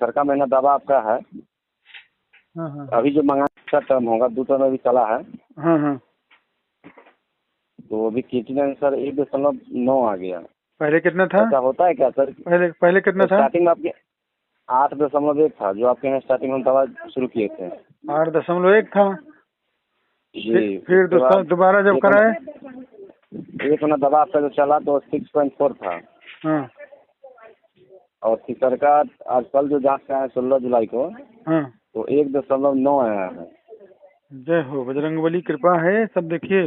Sir का महीना दवा आपका है। हाँ। अभी जो मंगाने का टर्म होगा 2 टर्म अभी चला है। हाँ। तो अभी क्रिएटिनिन सर 1.9 आ गया। पहले कितना था? ऐसा होता है क्या सर? पहले कितना था? स्टार्टिंग में आपके 8.1 था, जो आपके यहाँ स्टार्टिंग में हम दवा शुरू किए थे। 8.1 था जी। फिर दोबारा जब कराए एक महीना दवा आपका जो चला तो 6.4 था। हाँ और तीसर का आज कल जो जांच का है 16 जुलाई को, हाँ। तो 1.9 आया है। जय हो बजरंगबली, कृपा है सब। देखिए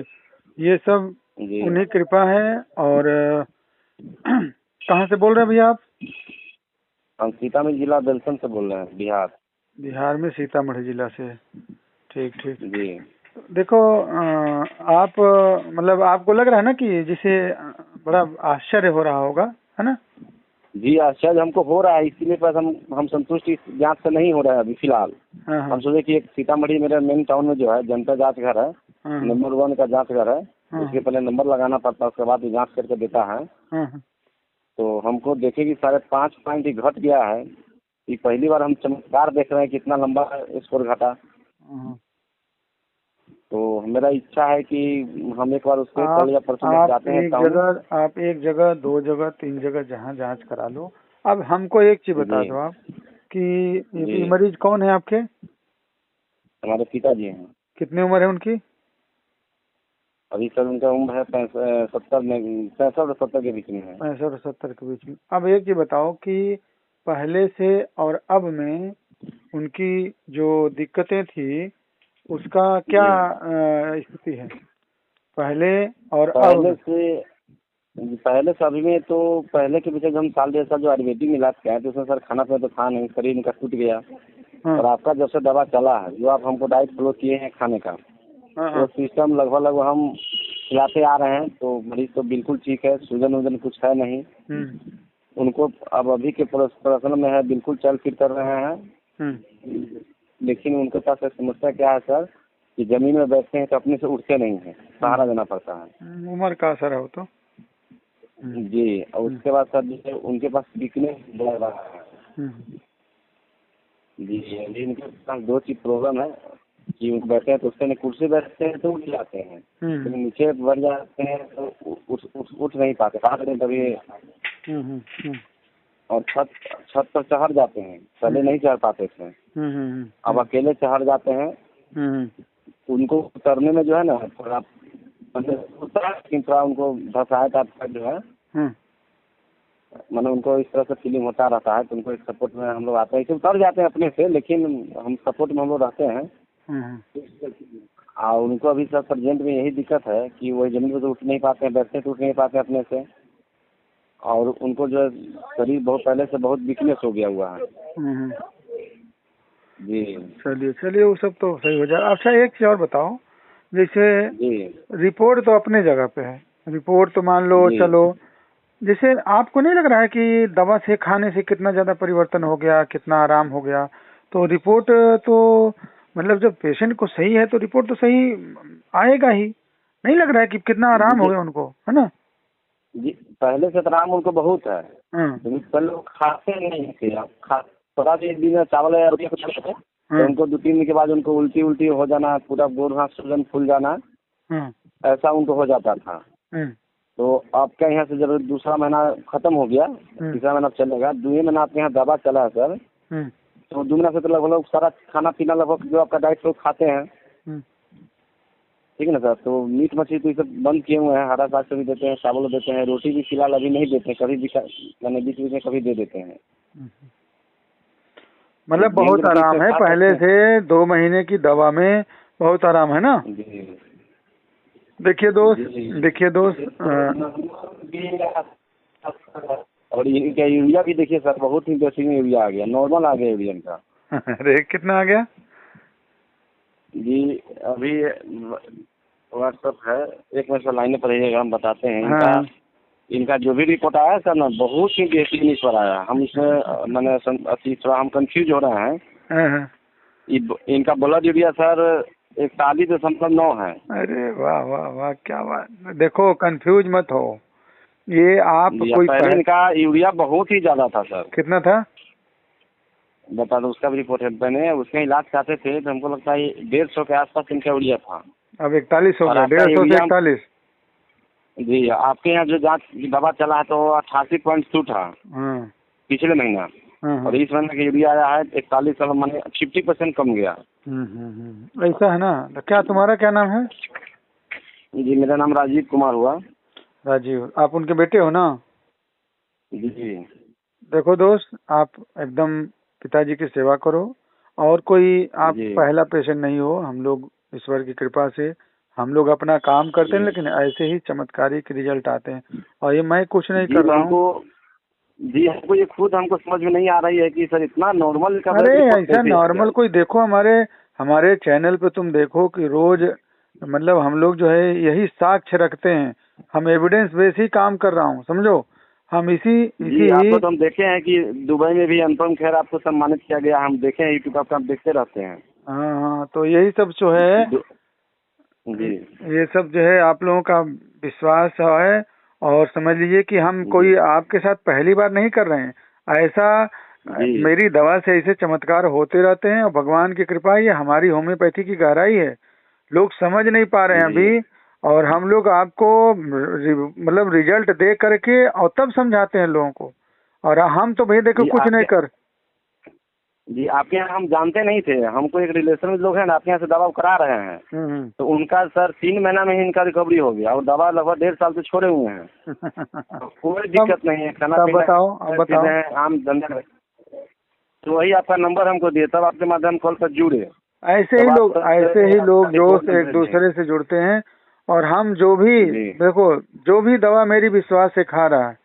ये सब जी। उन्हीं कृपा है। और कहाँ से बोल रहे हैं भैया आप? हम सीतामढ़ी जिला बेलसम से बोल रहे हैं, बिहार। बिहार में सीतामढ़ी जिला से। ठीक। जी देखो आप मतलब आपको लग रहा है ना कि जिसे बड़ा आश्चर्य हो रहा होगा, है ना? जी, आश्चर्य हमको हो रहा है, इसीलिए बस हम संतुष्ट इस जांच से नहीं हो रहा है अभी फिलहाल। हाँ। हम सोचे कि एक सीतामढ़ी मेरे मेन टाउन में जो है जनता जांच घर है, हाँ। नंबर 1 का जांच घर है। हाँ। उसके पहले नंबर लगाना पड़ता है, उसके बाद वो जांच करके देता है। हाँ। तो हमको देखे कि 5.5 पॉइंट ही घट गया है। ये पहली बार हम चमत्कार देख रहे हैं कि इतना लंबा स्कोर घटा। हाँ। तो मेरा इच्छा है कि हम एक बार उसके कल या परसों में जाते हैं टाउन। आप एक जगह, 2 जगह, 3 जगह जहाँ जांच करा लो। अब हमको एक चीज बता जी दो आप कि जी। ये मरीज कौन है आपके? हमारे पिताजी हैं। कितनी उम्र है उनकी? अभी सर उनका उम्र है 65 और 70 के बीच में है। 65 और 70 के बीच में। अब एक चीज बताओ कि पहले से और अब में उनकी जो दिक्कतें थी उसका क्या स्थिति है पहले और अब में? पहले से अभी में तो पहले के पीछे हम साल 1.5 साल जो आयुर्वेदिक इलाज किया है तो उसमें सर खाना पीना तो था नहीं, शरीर इनका टूट गया। हाँ। और आपका जब से दवा चला है, जो आप हमको डाइट फॉलो किए हैं खाने का, हाँ। वो सिस्टम लगभग हम खिलाते आ रहे हैं, तो मरीज तो बिल्कुल ठीक है, सूजन वूजन कुछ है नहीं। उनको अब अभी के प्रश्न में है, बिल्कुल चल फिर कर रहे हैं। लेकिन उनके पास एक समस्या क्या है सर कि जमीन में बैठते हैं तो अपने से उठते नहीं है, सहारा देना पड़ता है। उम्र का असर है वो तो। जी। और उसके बाद सर जैसे उनके पास वीकनेस बढ़ रहा है। जी। अभी इनके पास 2 चीज प्रॉब्लम है कि उठ बैठते हैं तो उससे नहीं, कुर्सी बैठते हैं तो उठ जाते हैं, लेकिन नीचे बढ़ जाते हैं तो उठ नहीं पाते, हाथ में कभी। और छत पर चढ़ जाते हैं, पहले नहीं चढ़ पाते थे, अब अकेले चढ़ जाते हैं। उनको उतरने में जो है ना थोड़ा लेकिन थोड़ा उनको धसाया टाइप जो है, मतलब उनको इस तरह से फीलिंग होता रहता है। तो उनको एक सपोर्ट में हम लोग आते हैं, उतर जाते हैं अपने से, लेकिन हम सपोर्ट में हम लोग रहते हैं। और उनको अभी सर प्रेजेंट में यही दिक्कत है कि वो जमीन पर तो उठ नहीं पाते हैं, बैठते तो उठ नहीं पाते अपने से। और उनको जो है शरीर बहुत पहले से बहुत वीकनेस हो गया हुआ है। जी। चलिए वो सब तो सही हो जाएगा। अच्छा एक चीज और बताओ, जैसे जी रिपोर्ट तो अपने जगह पे है, रिपोर्ट तो मान लो जी। चलो, जैसे आपको नहीं लग रहा है कि दवा से खाने से कितना ज्यादा परिवर्तन हो गया, कितना आराम हो गया? तो रिपोर्ट तो मतलब जब पेशेंट को सही है तो रिपोर्ट तो सही आएगा ही। नहीं लग रहा है कि कितना आराम हो जी गया उनको, है ना? जी। पहले से तो आराम उनको बहुत है, लेकिन पहले लोग खाते नहीं थे। आप थोड़ा भी एक दिन चावल या रोटी कुछ खाते तो उनको 2-3 दिन के बाद उनको उल्टी हो जाना, पूरा गोड़ हाथ सूजन फूल जाना, ऐसा उनको हो जाता था। तो आपके यहाँ से जब दूसरा महीना खत्म हो गया, तीसरा महीना चलेगा, 2 महीना आपके यहाँ दवा चला है सर, तो 2 महीना से तो लगभग सारा खाना पीना लगभग जो आपका डाइट लोग खाते हैं, ठीक है ना सर। तो मीट मछली तो ये सब बंद किए हुए हैं, हरा साग सब्जी देते हैं, चावल देते हैं, रोटी भी फिलहाल अभी नहीं देते हैं, कभी मैंने बीच में कभी दे देते हैं। मतलब बहुत आराम है पहले से, 2 महीने की दवा में बहुत आराम है ना? देखिए दोस्त और इनका यूरिया भी देखिए सर, बहुत ही बेसिक में यूरिया आ गया, नॉर्मल आ गया यूरिया इनका। अरे कितना आ गया? जी अभी व्हाट्सएप है, एक मिनट लाइन पर रहिएगा, हम बताते हैं। इनका जो भी रिपोर्ट आया सर ना, बहुत ही बेहतरीन इस पर आया। हम इसमें मैंने थोड़ा हम कंफ्यूज हो रहे हैं। इनका ब्लड यूरिया सर 41.9 है। अरे वाह वाह वाह, क्या बात। देखो कंफ्यूज मत हो, ये आप कोई पहले इनका यूरिया बहुत ही ज्यादा था सर। कितना था? बता दो, उसका भी रिपोर्ट है। मैंने उसका इलाज चाहते थे तो हमको लगता है 150 के आसपास इनका यूरिया था। अब 41 हो और गया, आपका 150 से यूरिया 41। जी, आपके यहाँ जो जांच की दवा चला है तो 88.2 था हाँ पिछले महीना, हाँ हाँ। और इस महीने का यूरिया आया है 41, मैंने 50% कम गया। ऐसा है ना। तो क्या तुम्हारा क्या नाम है? जी, मेरा नाम राजीव कुमार हुआ। राजीव, आप उनके बेटे हो ना? जी जी देखो दोस्त, आप एकदम पिताजी की सेवा करो, और कोई आप जी पहला पेशेंट नहीं हो। हम लोग ईश्वर की कृपा से हम लोग अपना काम करते हैं, जी लेकिन ऐसे ही चमत्कारिक रिजल्ट आते हैं। और ये मैं कुछ नहीं जी कर रहा हूँ। हमको ये खुद हमको समझ में नहीं आ रही है कि सर इतना नॉर्मल का अरे ब्लड रिपोर्ट ऐसा कैसे आ गया। नॉर्मल कोई देखो, हमारे हमारे चैनल पे तुम देखो कि रोज मतलब हम लोग जो है यही साक्ष्य रखते हैं। हम एविडेंस बेस ही काम कर रहा हूँ, समझो। हम इसी जी, इसी आपको तो हम देखे हैं कि दुबई में भी अनुपम खेर आपको सम्मानित किया गया, हम देखे हैं यूट्यूब पर, आप देखते रहते हैं। हाँ हाँ, तो यही सब जो है, दु- जी ये सब जो है आप लोगों का विश्वास है। और समझ लीजिए कि हम जी कोई आपके साथ पहली बार नहीं कर रहे हैं ऐसा। जी मेरी दवा से ऐसे चमत्कार होते रहते हैं, और भगवान की कृपा है, ये हमारी होम्योपैथी की गहराई है। लोग समझ नहीं पा रहे हैं जी अभी, और हम लोग आपको मतलब रिजल्ट दे करके और तब समझाते हैं लोगों को। और हम तो भाई देखो जी कुछ नहीं कर। आपके यहाँ हम जानते नहीं थे, हमको एक रिलेशन में लोग हैं ना आपके यहाँ से दवा करा रहे हैं, तो उनका सर 3 महीना में ही इनका रिकवरी हो गया, और दवा लगभग 1.5 साल से छोड़े हुए हैं। तो कोई दिक्कत नहीं है, खाना तब पीना बताओ, अब चीजें बताओ। हैं, आम धंधा। तो वही आपका नंबर हमको दिए, तब आपके माध्यम कॉल पर जुड़े। ऐसे ही तब लोग, ऐसे ही लोग जो रिपोर्ट एक दूसरे से जुड़ते हैं। और हम जो भी जी देखो, जो भी दवा मेरी विश्वास से खा रहा है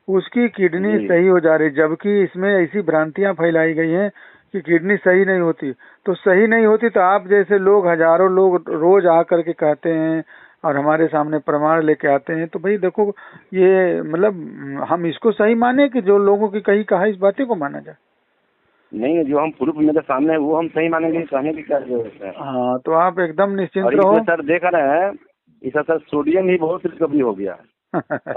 उसकी किडनी जी सही हो जा रही, जबकि इसमें ऐसी भ्रांतियां फैलाई गई हैं कि किडनी सही नहीं होती। तो सही नहीं होती तो आप जैसे लोग, हजारों लोग रोज आकर के कहते हैं और हमारे सामने प्रमाण लेके आते हैं। तो भाई देखो, ये मतलब हम इसको सही माने कि जो लोगों की कही कहा इस बातें को माना जाए? नहीं, जो हम प्रूफ मेरे सामने है वो हम सही मानेंगे, कहने की क्या जरूरत है। हाँ, तो आप एकदम निश्चिंत और रहो। इसमें सर देख रहे हैं, इसका सर सोडियम भी बहुत रिकवरी हो गया,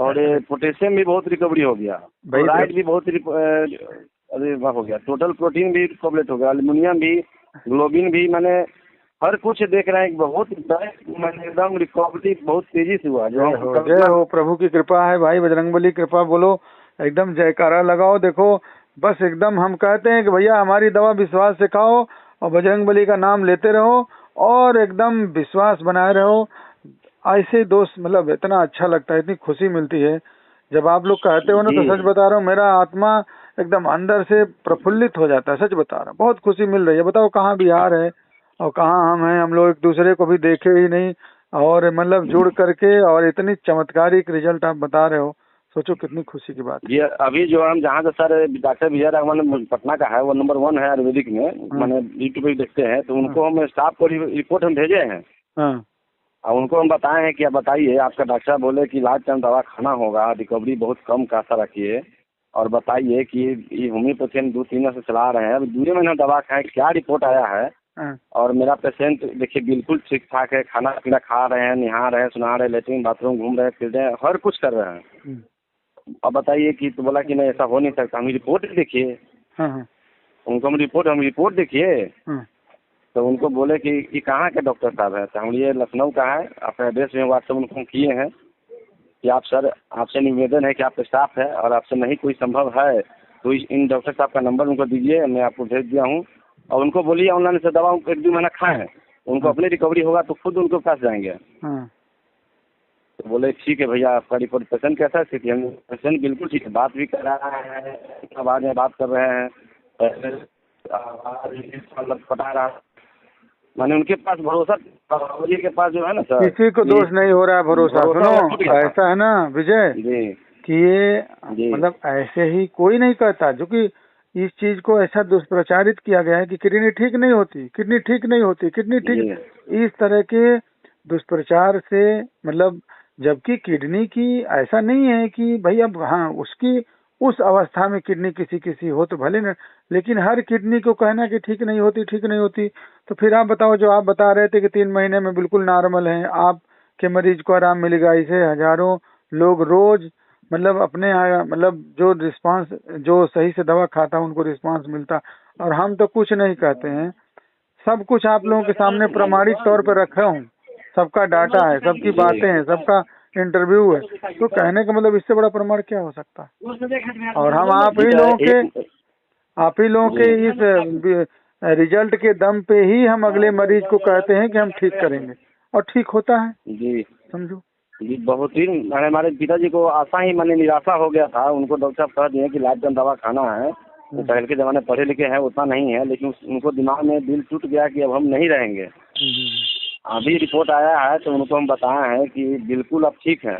और पोटेशियम भी बहुत रिकवरी हो गया, भाई क्लोराइड भी बहुत अरे वाह हो गया, टोटल प्रोटीन भी रिकवरेट हो गया, एल्युमिनियम भी, ग्लोबिन भी, मैंने हर कुछ देख रहे हैं। बहुत मैंने एकदम रिकवरी बहुत तेजी से हुआ, जो हम जय हो, प्रभु की कृपा है भाई, बजरंगबली कृपा बोलो, एकदम जयकारा लगाओ। देखो बस एकदम हम कहते हैं कि भैया हमारी दवा विश्वास से खाओ, और बजरंगबली का नाम लेते रहो, और एकदम विश्वास बनाए रहो। ऐसे दोस्त मतलब इतना अच्छा लगता है, इतनी खुशी मिलती है जब आप लोग कहते हो ना। तो जी सच बता रहा हूँ, मेरा आत्मा एकदम अंदर से प्रफुल्लित हो जाता है, सच बता रहा हूँ। बहुत खुशी मिल रही है। बताओ कहाँ बिहार है और कहाँ हम हैं, हम लोग एक दूसरे को भी देखे ही नहीं, और मतलब जुड़ करके, और इतनी चमत्कारिक रिजल्ट आप बता रहे हो। सोचो कितनी खुशी की बात है। जी, अभी जो हम जहाँ से सर डॉक्टर विजय राघवन पटना का है, वो नंबर 1 है आयुर्वेदिक में, मैंने यूट्यूब पे देखते हैं, तो उनको हम स्टाफ को रिपोर्ट हम भेजे हैं, हाँ और उनको हम बताए हैं कि आप बताइए, आपका डॉक्टर साहब बोले कि इलाज टाइम दवा खाना होगा, रिकवरी बहुत कम का आशा रखिए, और बताइए कि ये होम्योपैथी हम 2-3 महीने से चला रहे हैं, अभी 2 महीना दवा खाएं, क्या रिपोर्ट आया है। हाँ और मेरा पेशेंट देखिए बिल्कुल ठीक ठाक है, खाना पीना खा रहे हैं, नहा रहे हैं, सुना रहे हैं, लेटरिन बाथरूम घूम रहे हैं, फिर रहे हैं, हर कुछ कर रहे हैं। अब बताइए कि, तो बोला कि नहीं ऐसा हो नहीं सकता, हम रिपोर्ट देखिए। हाँ हाँ उनको हम रिपोर्ट देखिए। हाँ तो उनको बोले कि ये कहाँ के डॉक्टर साहब है, तो हम ये लखनऊ का है, आपका एड्रेस में व्हाट्सएप उनको किए हैं कि आप सर, आपसे निवेदन है कि आपका स्टाफ है और आपसे नहीं कोई संभव है तो इन डॉक्टर साहब का नंबर उनको दीजिए, मैं आपको भेज दिया हूँ। और उनको बोलिए ऑनलाइन से दवा 1-2 महीना खाएं, उनको अपनी रिकवरी होगा तो खुद उनके पास जाएंगे। हाँ। तो बोले ठीक है भैया, आपका रिपोर्ट पेशेंट कैसा है स्थिति, हम पेशेंट बिल्कुल ठीक है, बात भी कर रहा है, आवाज में बात कर रहे हैं, मतलब पटा रहा, मैंने उनके पास भरोसा, जी के पास जो है ना सर, किसी को दोष नहीं हो रहा है, भरोसा सुनो, ऐसा है ना विजय जी कि ये मतलब ऐसे ही कोई नहीं कहता, जो कि इस चीज को ऐसा दुष्प्रचारित किया गया है कि किडनी ठीक नहीं होती, किडनी ठीक नहीं होती, किडनी ठीक, इस तरह के दुष्प्रचार से मतलब, जबकि किडनी की ऐसा नहीं है कि भाई अब हाँ उसकी उस अवस्था में किडनी किसी किसी हो तो भले न, लेकिन हर किडनी को कहना कि ठीक नहीं होती, ठीक नहीं होती। तो फिर आप बताओ, जो आप बता रहे थे कि 3 महीने में बिल्कुल नॉर्मल है, आपके मरीज को आराम मिलेगा, इसे हजारों लोग रोज मतलब अपने मतलब जो रिस्पांस, जो सही से दवा खाता उनको रिस्पांस मिलता, और हम तो कुछ नहीं कहते हैं, सब कुछ आप लोगों के सामने प्रमाणिक तौर पर रखा हूँ, सबका डाटा है, सबकी बातें हैं, सबका इंटरव्यू है, तो कहने का मतलब इससे बड़ा प्रमाण क्या हो सकता है। और हम आप ही लोगों के इस रिजल्ट के दम पे ही हम अगले मरीज को कहते हैं कि हम ठीक करेंगे, और ठीक होता है जी। समझो जी बहुत ही हमारे पिताजी को आशा ही माने निराशा हो गया था। उनको डॉक्टर साहब कह दिए कि लाइफ टाइम दवा खाना है। तो पहले के ज़माने पढ़े लिखे हैं उतना नहीं है, लेकिन उनको दिमाग में दिल टूट गया कि अब हम नहीं रहेंगे। अभी रिपोर्ट आया है तो उनको हम बताए हैं कि बिल्कुल अब ठीक है।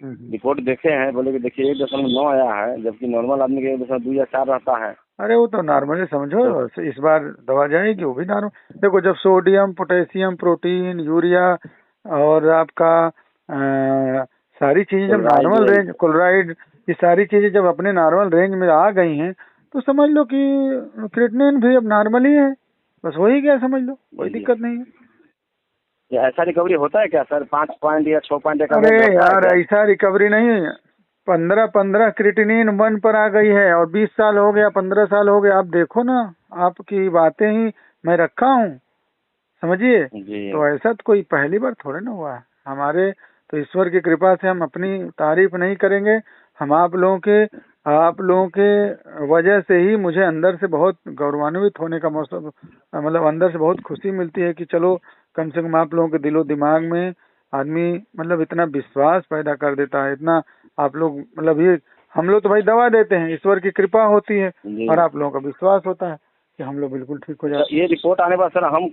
रिपोर्ट देखे हैं, बोले कि देखिए 1.9 आया है, जबकि नॉर्मल आदमी के 1.2 या 4 रहता है। अरे वो तो नॉर्मली समझो, तो इस बार दवा जाएगी वो भी नॉर्मल। देखो जब सोडियम, पोटेशियम, प्रोटीन, यूरिया और आपका सारी चीजें जब नॉर्मल रेंज, क्लोराइड, ये सारी चीजें जब अपने नॉर्मल रेंज में आ गई हैं तो समझ लो कि क्रिएटिनिन भी अब नॉर्मल ही है, बस वही क्या समझ लो, कोई दिक्कत नहीं है। ऐसा रिकवरी होता है क्या सर? 5 पॉइंट या 6 पॉइंट? अरे यार ऐसा रिकवरी नहीं है। 15 क्रिएटिनिन 1 पर आ गई है और 20 साल हो गया, 15 साल हो गया। आप देखो ना, आपकी बातें ही मैं रखा हूँ, समझिए। तो ऐसा तो कोई पहली बार थोड़े ना हुआ है हमारे, तो ईश्वर की कृपा से हम अपनी तारीफ नहीं करेंगे। हम आप लोगों के वजह से ही मुझे अंदर से बहुत गौरवान्वित होने का मौसम, मतलब अंदर से बहुत खुशी मिलती है कि चलो कम से कम आप लोगों के दिलो दिमाग में आदमी मतलब इतना विश्वास पैदा कर देता है, इतना आप लोग मतलब ये हम लोग तो भाई दवा देते हैं, ईश्वर की कृपा होती है और आप लोगों का विश्वास होता है कि हम लोग बिल्कुल ठीक हो जाते हैं। ये रिपोर्ट आने पर सर हम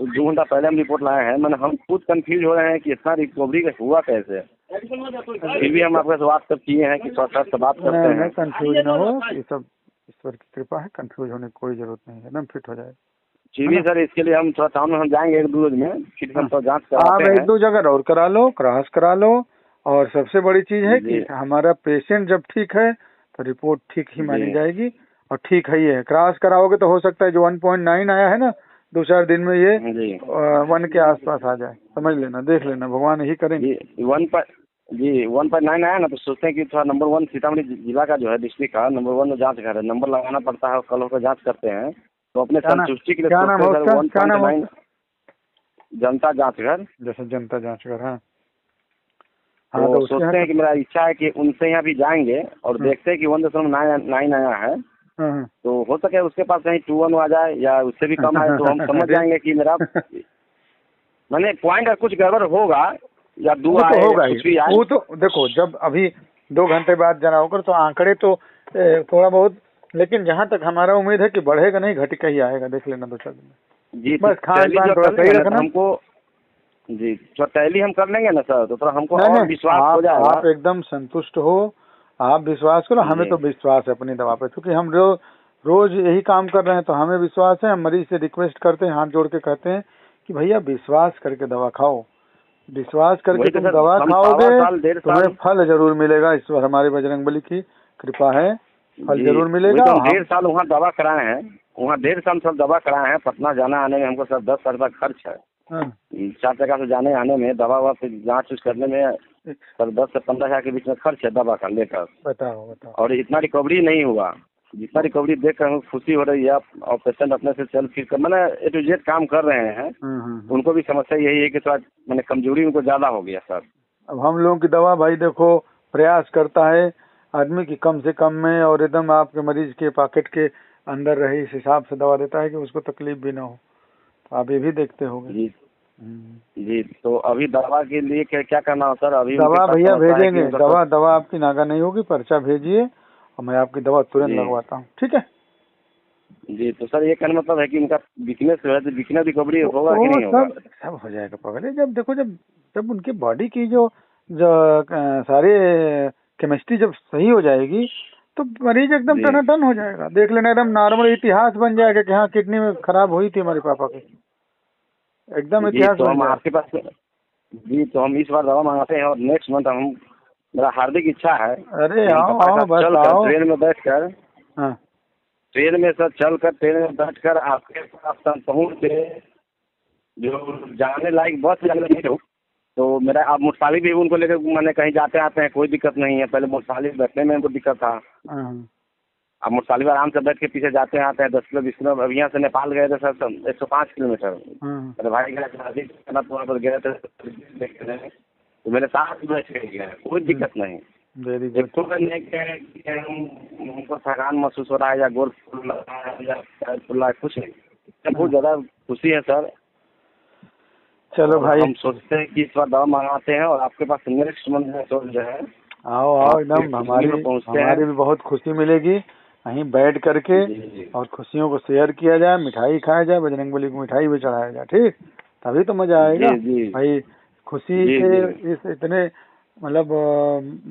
2 घंटा पहले हम रिपोर्ट लाए हैं, मैंने हम खुद कंफ्यूज हो रहे हैं कि इतना रिकवरी हुआ कैसे। फिर भी हम आपके से व्हाट्सएप किए हैं कि सर से बात करते हैं। कंफ्यूज न हो, ये सब ईश्वर की कृपा है, कंफ्यूज होने की कोई जरूरत नहीं है, एकदम फिट हो जाएगा। जी भी सर, इसके लिए हम थोड़ा टाउन में हम जाएंगे 1-2 रोज में, फिर हम तो जाँच कराते हैं। आप 1-2 जगह और करा लो, क्रॉस करा लो। और सबसे बड़ी चीज है कि हमारा पेशेंट जब ठीक है तो रिपोर्ट ठीक ही मानी जाएगी, और ठीक है ये क्रॉस कराओगे तो हो सकता है जो 1.9 आया है ना 2-4 दिन में ये 1 के आसपास आ जाए, समझ लेना, देख लेना, भगवान ही करेंगे। 1.9 आया ना तो सोचते हैं कि थोड़ा नंबर 1 सीतामढ़ी जिला का जो है डिस्ट्रिक्ट का नंबर 1 में जाँच घर है, नंबर लगाना पड़ता है और कल होकर जाँच करते हैं। तो अपने संतुष्टि के लिए क्या नाम है उसका? 1.9 जनता जाँच घर, जैसे जनता जाँच घर। हाँ तो सोचते हैं कि मेरा इच्छा है कि उनसे यहाँ भी जाएंगे और देखते हैं कि 1.9 आया है। तो हो सके उसके पास कहीं 2.1 आ जाए या उससे भी कम आए, तो हम समझ जाएंगे कि मेरा मैंने पॉइंट का कुछ गड़बड़ होगा या 2 आए, कुछ भी आए। वो तो देखो जब अभी 2 घंटे बाद जाना होगा तो आंकड़े तो थोड़ा बहुत, लेकिन जहाँ तक हमारा उम्मीद है कि बढ़ेगा नहीं, घटेगा ही आएगा, देख लेना 2-4 दिन। जी बस खान-पान थोड़ा सही रखना हमको। जी तो टैली हम कर लेंगे ना सर, तो थोड़ा हमको और विश्वास हो जाएगा। आप एकदम संतुष्ट हो, आप विश्वास करो, हमें तो विश्वास है अपनी दवा पे, क्योंकि हम रोज यही काम कर रहे हैं, तो हमें विश्वास है। हम मरीज से रिक्वेस्ट करते हैं, हाथ जोड़ के कहते हैं कि भैया विश्वास करके दवा खाओ, विश्वास करके तुम दवा खाओगे तुम्हें फल जरूर मिलेगा। ईश्वर हमारे बजरंगबली की कृपा है, फल जरूर मिलेगा। 1.5 साल वहाँ दवा कराए हैं, वहाँ 1.5 साल सब दवा कराए हैं। पटना जाना आने में हमको सर 10 लाख का खर्च है। 4 टका से जाने आने में, दवा फिर जाँच करने में सर 10 से 15 हज़ार के बीच में खर्च है दवा का लेकर। बताओ। और इतना रिकवरी नहीं हुआ, जितना रिकवरी देख कर खुशी हो रही है। और पेशेंट अपने से चल फिर कर मैंने A to Z काम कर रहे हैं। उनको भी समस्या यही है कि थोड़ा मैंने कमजोरी उनको ज्यादा हो गया सर। अब हम लोगों की दवा भाई देखो प्रयास करता है आदमी की कम से कम में, और एकदम आपके मरीज के पॉकेट के अंदर रहे, इस हिसाब से दवा देता है कि उसको तकलीफ भी ना हो। तो आप ये भी देखते होंगे। जी तो अभी दवा के लिए क्या करना हो सर? अभी दवा भैया भेजेंगे, दवा आपकी नागा नहीं होगी, पर्चा भेजिए और मैं आपकी दवा तुरंत लगवाता हूँ, ठीक है? जी तो सर ये कहने मतलब है कि उनका वीकनेस है, तो वीकनेस रिकवरी होगा कि नहीं होगा? सब हो जाएगा पगले। जब देखो जब उनकी बॉडी की जो सारे केमिस्ट्री जब सही हो जाएगी तो मरीज एकदम टनाटन हो जाएगा, देख लेना, एकदम नॉर्मल इतिहास बन जाएगा कि हाँ किडनी में खराब हुई थी हमारे पापा की, एकदम इतिहास बन जाएगा। आपके पास जी तो हम इस बार दवा मंगाते हैं और नेक्स्ट मंथ हम, मेरा हार्दिक इच्छा है। अरे आओ बस आओ ट्रेन में बैठकर, ट्रेन में सर ट्रेन में बैठकर आपके पास पहुँच के जो जाने लायक बस जाने नहीं हो तो मेरा आप मोटरसाइकिल भी उनको लेकर मैंने कहीं जाते आते हैं, कोई दिक्कत नहीं है। पहले मोटरसाइकिल बैठने में उनको दिक्कत था, आप मोटरसाइकिल आराम से बैठ के पीछे जाते हैं आते हैं 10 किलो 20 किलो। अब यहाँ से नेपाल गए थे सर 105 किलोमीटर। अरे भाई गए थे देखते रहे, तो मेरे साथ बैठ के गया, कोई दिक्कत नहीं। वेरी एक तो नहीं कि हमको थकान महसूस हो रहा है या गोल फूल रहा है या पैर फूल रहा है, कुछ नहीं। बहुत ज़्यादा खुशी है सर। चलो भाई, हम सोचते हैं कि इस बार दवा मंगाते हैं और आपके पास नेक्स्ट मंथ में जो है आओ आओ एकदम, हमारी भी बहुत खुशी मिलेगी। कहीं बैठ करके और खुशियों को शेयर किया जाए, मिठाई खाया जाए, बजरंगबली को मिठाई भी चढ़ाया जाए, ठीक, तभी तो मजा आएगा भाई। खुशी से इस इतने मतलब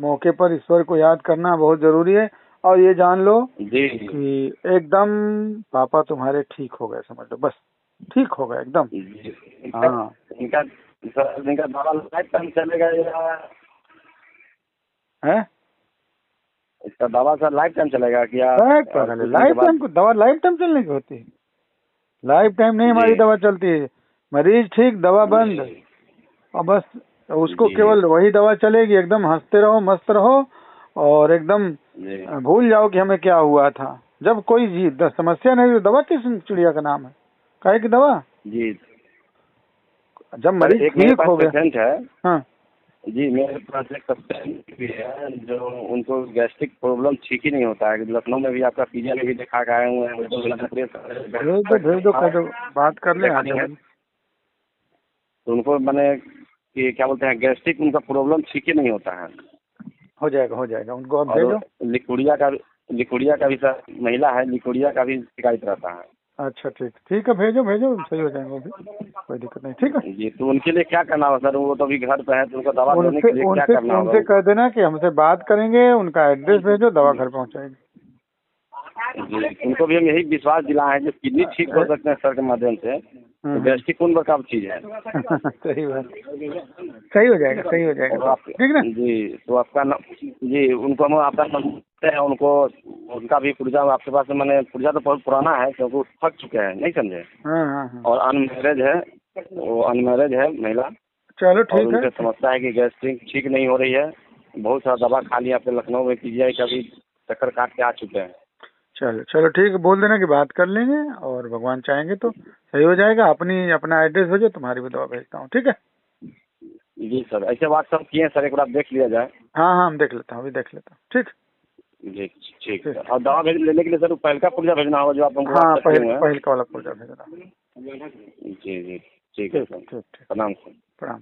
मौके पर ईश्वर को याद करना बहुत जरूरी है। और ये जान लो कि एकदम पापा तुम्हारे ठीक हो गए, समझ लो, बस ठीक हो गए एकदम। हाँ, इनका दवा लाइफ टाइम चलेगा है? इसका दवा सर लाइफ टाइम चलेगा क्या? लाइफ टाइम को दवा लाइफ टाइम चलने की होती है? लाइफ टाइम नहीं हमारी दवा चलती है। मरीज ठीक, दवा बंद, और बस उसको केवल वही दवा चलेगी। एकदम हंसते रहो, मस्त रहो, और एकदम भूल जाओ कि हमें क्या हुआ था। जब कोई समस्या नहीं, दवा किस चिड़िया का नाम है, काहे की दवा जी। जब मरीज ठीक हो गया है। हाँ जी, मेरे पास एक पेशेंट भी है जो उनको गैस्ट्रिक प्रॉब्लम ठीक ही नहीं होता है। लखनऊ में भी आपका पीजिया में भी दिखा के आए हुए हैं। भेज दो, बात कर ले आगे। तो उनको मैंने कि क्या बोलते हैं, गैस्ट्रिक उनका प्रॉब्लम ठीक ही नहीं होता है। हो जाएगा उनको आप भेजो। लिकोड़िया का भी सर महिला है, लिकोड़िया का भी शिकायत रहता है। अच्छा ठीक है, भेजो सही हो जाएगा, भी कोई दिक्कत नहीं, ठीक है जी। तो उनके लिए क्या करना होगा सर? वो तो अभी घर पे है, तो उनको दवा देने के लिए क्या करना होगा? उनसे कह देना कि हमसे बात करेंगे, उनका एड्रेस भेजो, दवा घर पहुँचाएंगे जी। उनको भी हम यही विश्वास दिलाए हैं, जो किडनी ठीक हो सकते हैं सर के माध्यम से, तो गैस्ट्रिक कौन बड़ा चीज है। सही बात, सही हो जाएगा ठीक ना जी। तो आपका जी, उनको हम आपका नंबर है, उनका भी पुर्जा आपके पास, मैंने पुर्जा तो बहुत पुराना है क्योंकि थक चुके हैं, नहीं समझे। और अनमैरिज है, वो अनमैरिज है महिला। चलो ठीक है। उनकी समस्या है कि गैस्ट्रिक ठीक नहीं हो रही है, बहुत सारा दवा खा लिया, आपके लखनऊ में पीजीआई का भी चक्कर काट के आ चुके हैं। चलो ठीक है, बोल देना कि बात कर लेंगे, और भगवान चाहेंगे तो सही हो जाएगा। अपना एड्रेस भेजो, तुम्हारी भी दवा भेजता हूँ, ठीक है जी सर। ऐसे व्हाट्सअप किए सर, एक बार देख लिया जाए। हाँ हम देख लेता हूँ, अभी देख लेता हूँ, ठीक जी ठीक है। और दवा लेने के लिए सर पहल का पुर्जा भेजना होगा जो आप हमको। हाँ, पहल का वाला पुर्जा भेजना। जी ठीक है सर। प्रणाम सर। प्रणाम।